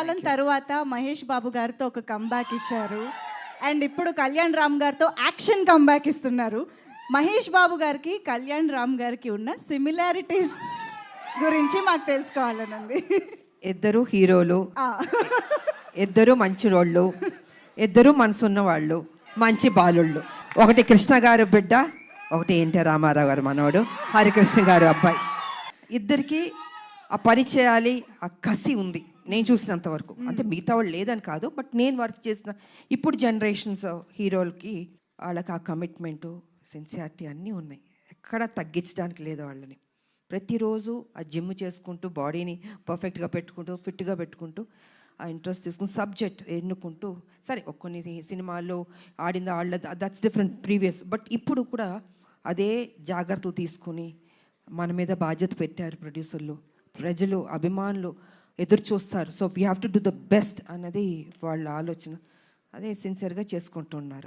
కాలం తర్వాత మహేష్ బాబు గారితో ఒక కంబ్యాక్ ఇచ్చారు అండ్ ఇప్పుడు కళ్యాణ్ రామ్ గారితో యాక్షన్ కంబ్యాక్ ఇస్తున్నారు. మహేష్ బాబు గారికి కళ్యాణ్ రామ్ గారికి ఉన్న సిమిలారిటీస్ గురించి మాకు తెలుసుకోవాలనుంది. ఇద్దరు హీరోలు, ఇద్దరు మంచి రోళ్ళు, ఇద్దరు మనసున్న వాళ్ళు, మంచి బాలుళ్ళు. ఒకటి కృష్ణ గారు బిడ్డ, ఒకటి ఎన్టీ రామారావు గారు మనవడు, హరికృష్ణ గారు అబ్బాయి. ఇద్దరికి ఆ పరిచయాలి, ఆ కసి ఉంది నేను చూసినంత వరకు. అంటే మిగతా వాళ్ళు లేదని కాదు, బట్ నేను వర్క్ చేసిన ఇప్పుడు జనరేషన్స్ హీరోలకి వాళ్ళకి ఆ కమిట్మెంటు, సిన్సియారిటీ అన్నీ ఉన్నాయి. ఎక్కడ తగ్గించడానికి లేదు వాళ్ళని. ప్రతిరోజు ఆ జిమ్ చేసుకుంటూ బాడీని పర్ఫెక్ట్గా పెట్టుకుంటూ ఫిట్గా పెట్టుకుంటూ ఆ ఇంట్రెస్ట్ తీసుకుని సబ్జెక్ట్ ఎన్నుకుంటూ, సరే కొన్ని సినిమాల్లో ఆడింది ఆడలేదు, దట్స్ డిఫరెంట్ ప్రీవియస్, బట్ ఇప్పుడు కూడా అదే జాగ్రత్తలు తీసుకుని మన మీద బాధ్యత పెట్టారు ప్రొడ్యూసర్లు, ప్రజలు, అభిమానులు ఎదురు చూస్తారు. So we have to do the best అన్నది వాళ్ళ ఆలోచన. అదే సిన్సియర్గా చేసుకుంటున్నారు.